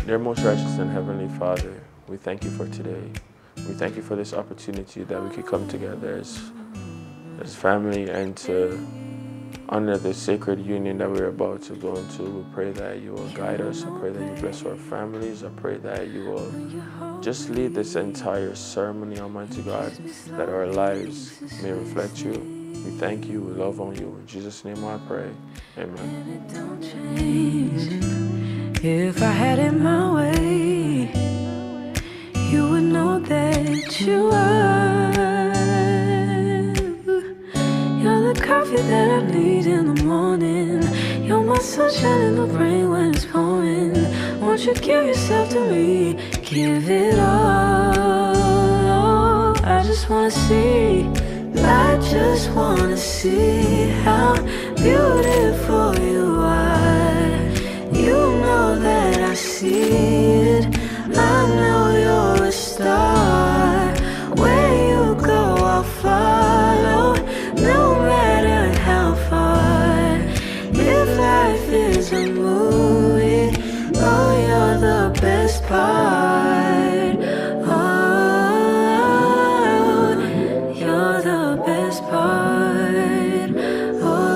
Dear most righteous and heavenly Father, we thank you for today. We thank you for this opportunity that we could come together as family and to honor the sacred union that we're about to go into. We pray that you will guide us. I pray that you bless our families. I pray that you will just lead this entire ceremony, Almighty God, that our lives may reflect you. We thank you. We love on you. In Jesus' name I pray. Amen. If I had it my way, you would know that you are. You're the coffee that I need in the morning. You're my sunshine in the rain when it's pouring. Won't you give yourself to me? Give it all. I just wanna see. I just wanna see how beautiful you are. You know that I see it. I know you're a star. Where you go, I'll follow, no matter how far. If life is a movie, oh, you're the best part. Oh, you're the best part. Oh,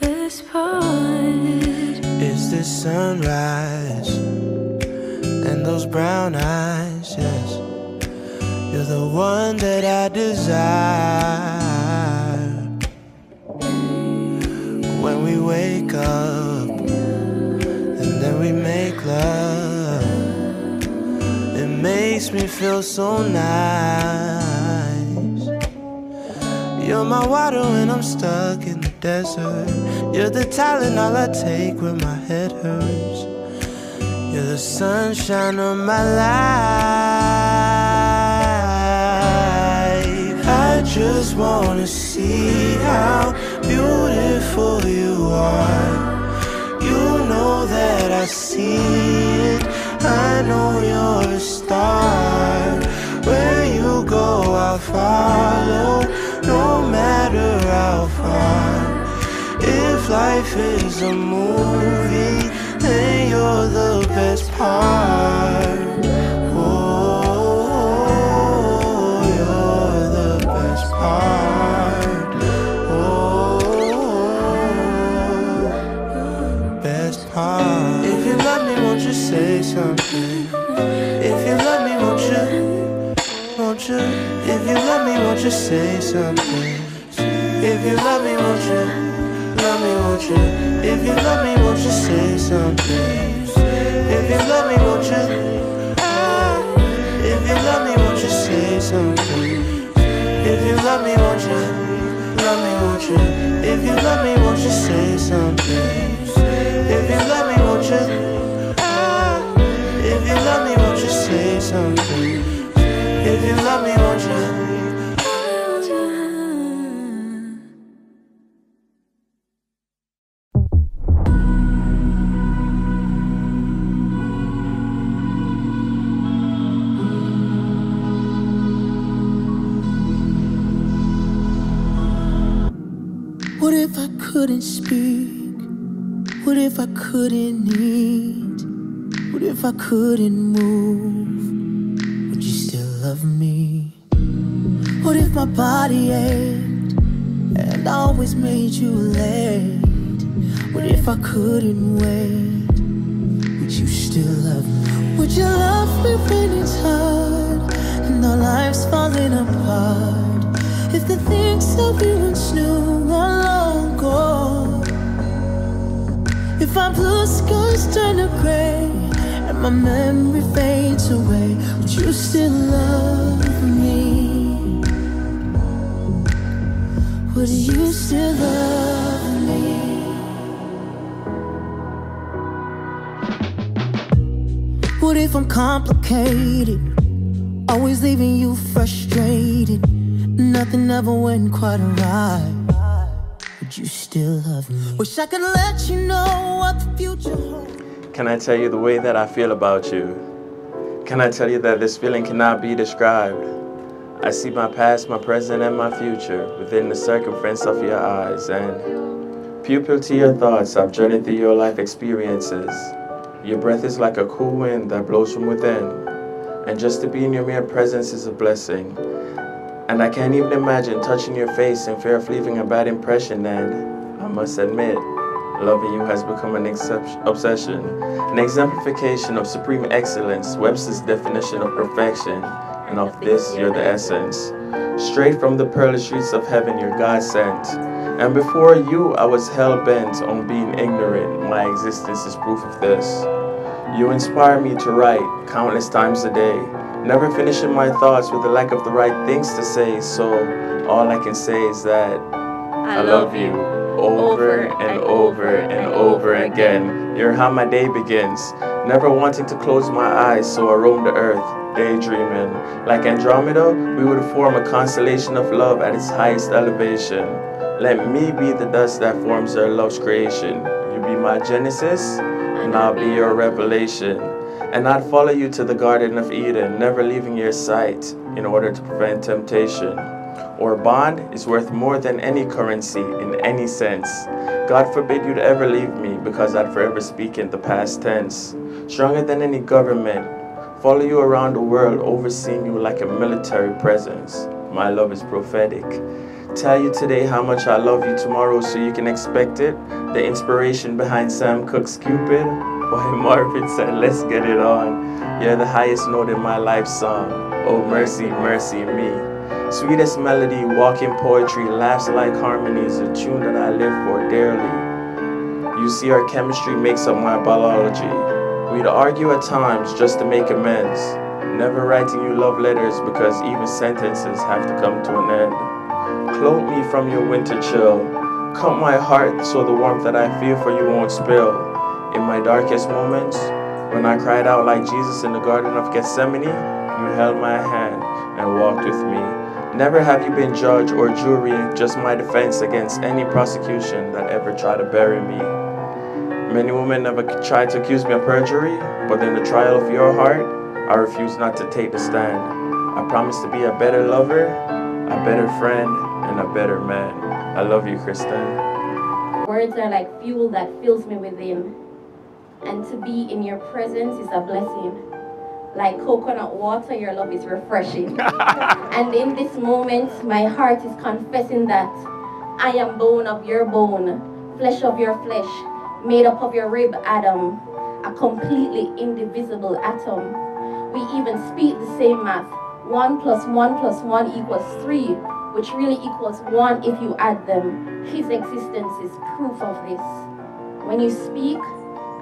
best part. It's the sunrise and those brown eyes, yes. You're the one that I desire. When we wake up and then we make love, it makes me feel so nice. You're my water when I'm stuck in the desert. You're the Tylenol I take when my head hurts. You're the sunshine of my life. I just wanna see how beautiful you are. You know that I see it. I know you're a star. Where you go, I'll follow, no matter how far. If life is a movie, then you're the best part. Oh, you're the best part. Oh, best part. If you love me, won't you say something? If you love me, won't you? Won't you? If you love me, won't you say something? If you love me, won't you? Love me, won't you? If you love me, won't you say something? If you love me, won't you? If you love me, won't you say something? If you love me, won't you? Love me, won't you? If you love me, won't you say something? If you love me, won't you? If you love me, won't you say something? If you love me, won't you? What if I couldn't speak? What if I couldn't eat? What if I couldn't move? Would you still love me? What if my body ached and I always made you late? What if I couldn't wait? Would you still love me? Would you love me when it's hard and our lives falling apart? If the things that we once knew are long gone, if our blue skies turn to gray and my memory fades away, would you still love me? Would you still love me? What if I'm complicated, always leaving you frustrated? Nothing ever went quite right. Would you still love me? Wish I could let you know what the future holds. Can I tell you the way that I feel about you? Can I tell you that this feeling cannot be described? I see my past, my present, and my future within the circumference of your eyes, and pupil to your thoughts, I've journeyed through your life experiences. Your breath is like a cool wind that blows from within. And just to be in your mere presence is a blessing. And I can't even imagine touching your face in fear of leaving a bad impression, and I must admit, loving you has become an obsession, an exemplification of supreme excellence, Webster's definition of perfection, and of this you're the essence. Straight from the pearly streets of heaven, you're God sent. And before you, I was hell-bent on being ignorant. My existence is proof of this. You inspire me to write countless times a day, never finishing my thoughts with the lack of the right things to say. So all I can say is that I love you over and over and over again. You're how my day begins, never wanting to close my eyes, so I roam the earth, daydreaming. Like Andromeda, we would form a constellation of love at its highest elevation. Let me be the dust that forms our love's creation. You be my Genesis, and I'll be your revelation. And I'd follow you to the Garden of Eden, never leaving your sight in order to prevent temptation. Our bond is worth more than any currency in any sense. God forbid you'd ever leave me, because I'd forever speak in the past tense. Stronger than any government, follow you around the world, overseeing you like a military presence. My love is prophetic. Tell you today how much I love you tomorrow so you can expect it. The inspiration behind Sam Cooke's Cupid. Why Marvin said, let's get it on. You're the highest note in my life song. Oh mercy, mercy me. Sweetest melody, walking poetry, laughs like harmonies, a tune that I live for dearly. You see, our chemistry makes up my biology. We'd argue at times just to make amends. Never writing you love letters because even sentences have to come to an end. Clothe me from your winter chill. Cut my heart so the warmth that I feel for you won't spill. In my darkest moments, when I cried out like Jesus in the Garden of Gethsemane, you held my hand and walked with me. Never have you been judge or jury, just my defense against any prosecution that ever tried to bury me. Many women never tried to accuse me of perjury, but in the trial of your heart, I refuse not to take the stand. I promise to be a better lover, a better friend, and a better man. I love you, Kristen. Words are like fuel that fills me within, and to be in your presence is a blessing. Like coconut water, your love is refreshing. And in this moment, my heart is confessing that I am bone of your bone, flesh of your flesh, made up of your rib, Adam, a completely indivisible atom. We even speak the same math. 1 + 1 + 1 = 3, which really equals 1 if you add them. His existence is proof of this. When you speak,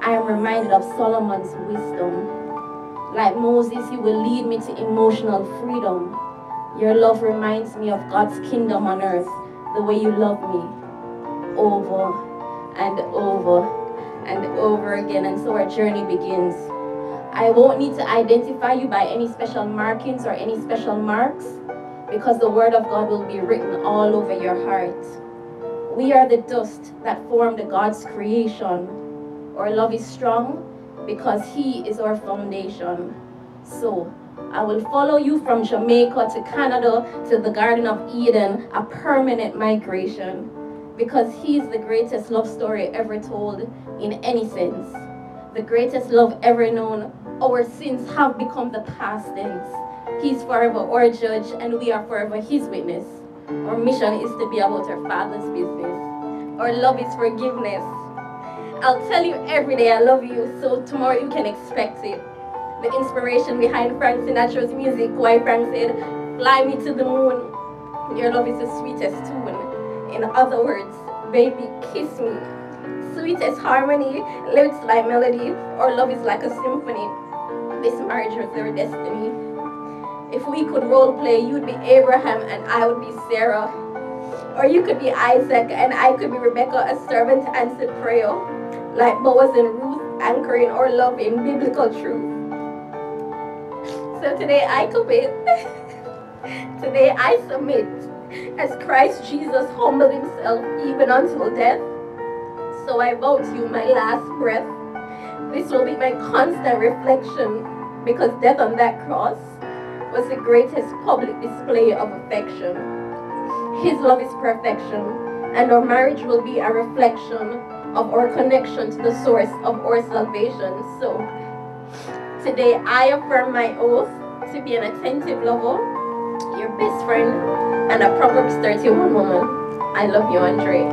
I am reminded of Solomon's wisdom. Like Moses, you will lead me to emotional freedom. Your love reminds me of God's kingdom on earth, the way you love me, over and over and over again. And so our journey begins. I won't need to identify you by any special markings or any special marks, because the word of God will be written all over your heart. We are the dust that formed God's creation. Our love is strong because He is our foundation. So I will follow you from Jamaica to Canada to the Garden of Eden, a permanent migration, because He is the greatest love story ever told in any sense. The greatest love ever known. Our sins have become the past tense. He's forever our judge, and we are forever His witness. Our mission is to be about our Father's business. Our love is forgiveness. I'll tell you every day I love you, so tomorrow you can expect it. The inspiration behind Frank Sinatra's music, why Frank said, fly me to the moon. Your love is the sweetest tune. In other words, baby, kiss me. Sweetest harmony, lyrics like melody, our love is like a symphony. This marriage was their destiny. If we could role play, you'd be Abraham and I would be Sarah. Or you could be Isaac and I could be Rebecca, a servant answered prayer. Like Boaz and Ruth, anchoring our love in biblical truth. So today I commit, today I submit, as Christ Jesus humbled Himself even until death. So I vow to you my last breath. This will be my constant reflection, because death on that cross was the greatest public display of affection. His love is perfection. And our marriage will be a reflection of our connection to the source of our salvation. So today I affirm my oath to be an attentive lover, your best friend, and a Proverbs 31 woman. I love you, Andre.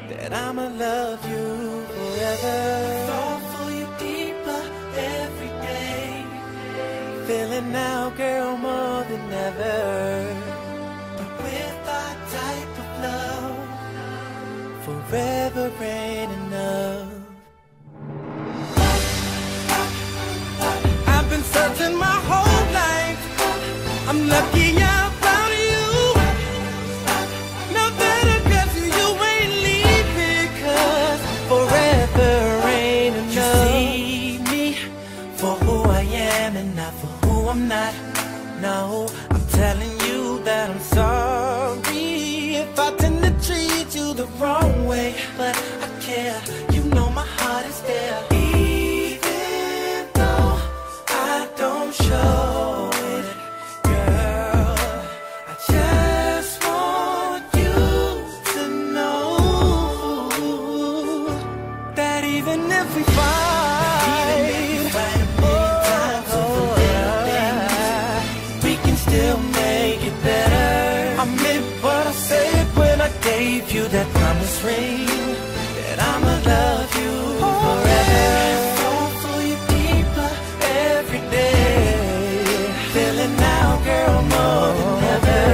That I'ma love you forever. Fall for you deeper every day. Feeling now, girl, more than ever. But with our type of love, forever ain't enough. I've been searching my whole life. I'm lucky I found you. Now better cause you ain't leaving, cause forever ain't enough. You see me for who I am and not for who I'm not. No, I'm telling you that I'm sorry if I tend to treat you the wrong way. But I care, you know my heart is there. Even though I don't show it, girl, I just want you to know that even if we fight, we can still make it better. I meant what I said when I gave you that promise ring, that I'ma love you forever. Fall for you deeper every day. Feeling now, girl, more than ever.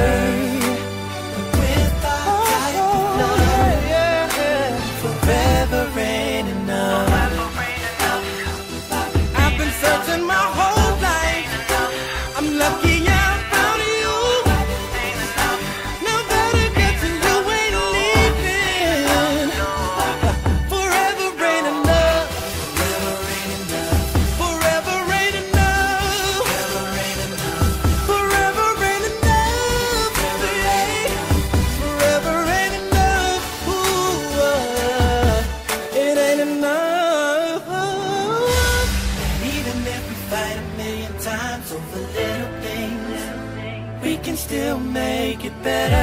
With our type of love, forever ain't enough. I've been searching my whole life. I'm lucky I found you. Now that I get to you, ain't leaving. Forever ain't enough. Forever ain't enough. Forever ain't enough. Forever ain't enough. Ooh, it ain't enough. And even if we fight a million times over little things, we can still make it better.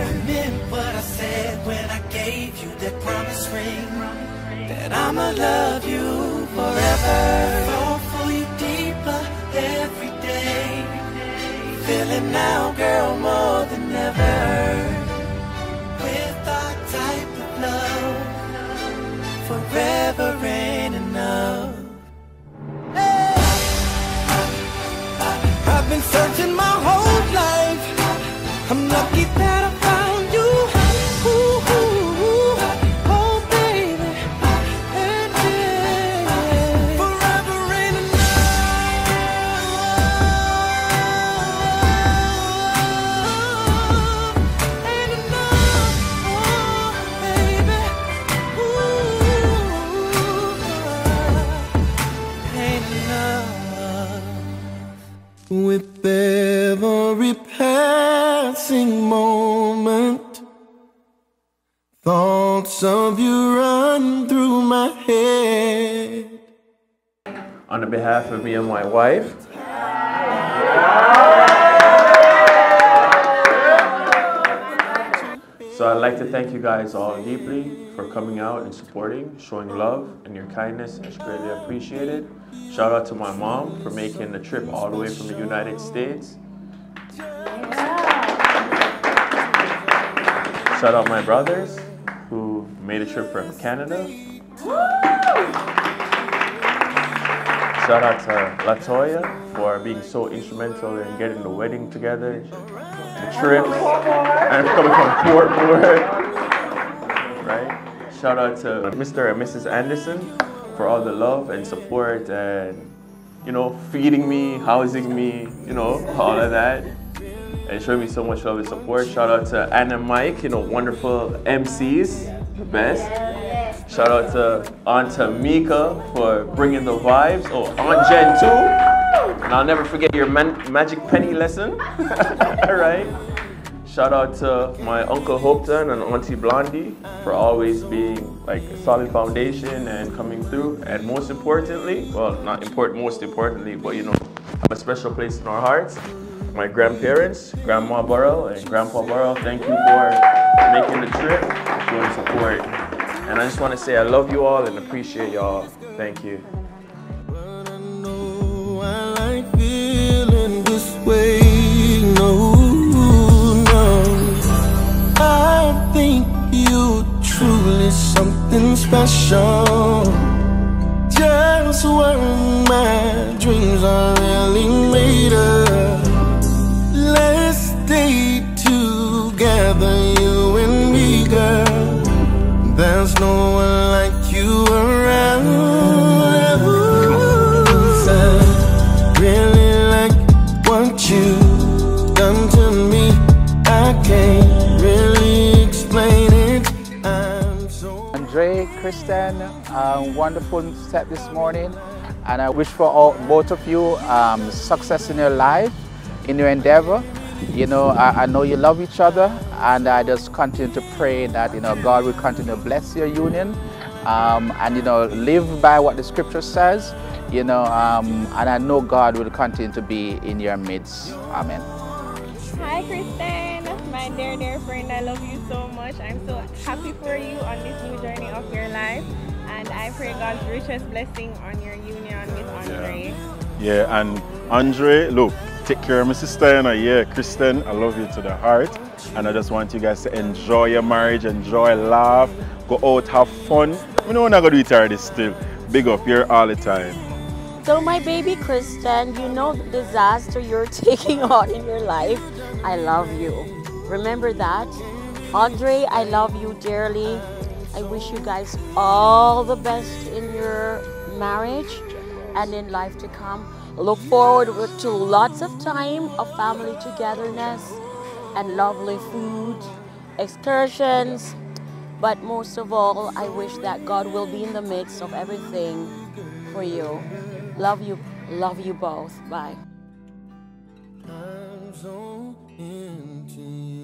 I meant what I said when I gave you that promise ring, that I'ma love you forever. Fall for you deeper every day. Feeling now, girl, more than ever. With our type of love, forever ain't enough. I've been searching my whole life. I'm lucky that I found you. Ooh, ooh, ooh. Oh, baby. And yeah. Forever ain't enough. Ain't enough. Oh, baby. Ooh. Ain't enough. With every passing moment, thoughts of you run on behalf of me and my wife. So I'd like to thank you guys all deeply for coming out and supporting, showing love and your kindness. It's greatly appreciated. Shout out to my mom for making the trip all the way from the United States. Shout out my brothers who made a trip from Canada. Shout out to Latoya for being so instrumental in getting the wedding together, the trip, and coming from Fort Worth, right? Shout out to Mr. and Mrs. Anderson for all the love and support and, you know, feeding me, housing me, you know, all of that. And showing me so much love and support. Shout out to Anna and Mike, you know, wonderful MCs, the best. Shout out to Aunt Tamika for bringing the vibes. Oh, Aunt Jen too. And I'll never forget your magic penny lesson. All right. Shout out to my Uncle Hopeton and Auntie Blondie for always being like a solid foundation and coming through. And most importantly, well, not important, most importantly, but you know, have a special place in our hearts. My grandparents, Grandma Burrell and Grandpa Burrell, thank you for making the trip, showing support. And I just want to say I love you all and appreciate y'all. Thank you. But I know I like feeling this way. No, no. I think you truly something special. Just when my dreams are really made up. Let's stay together, you and me, girl. There's no one like you around. I really like what you've done to me. I can't really explain it. I'm so Andre, Kristen, wonderful step this morning, and I wish for both of you success in your life, in your endeavor. You know, I know you love each other, and I just continue to pray that, you know, God will continue to bless your union, and, you know, live by what the scripture says, you know, and I know God will continue to be in your midst. Amen. Hi, Kristen, my dear friend, I love you so much. I'm so happy for you on this new journey of your life, and I pray God's richest blessing on your union with Andre. Yeah, and Andre, look, take care of my sister, and yeah, Kristen, I love you to the heart, and I just want you guys to enjoy your marriage, enjoy, laugh, go out, have fun. We know we're not going to do it already still. Big up here all the time. So my baby Kristen, you know the disaster you're taking on in your life. I love you. Remember that. Andre, I love you dearly. I wish you guys all the best in your marriage and in life to come. Look forward to lots of time of family togetherness and lovely food, excursions, but most of all, I wish that God will be in the midst of everything for you. Love you both. Bye. I'm so into you.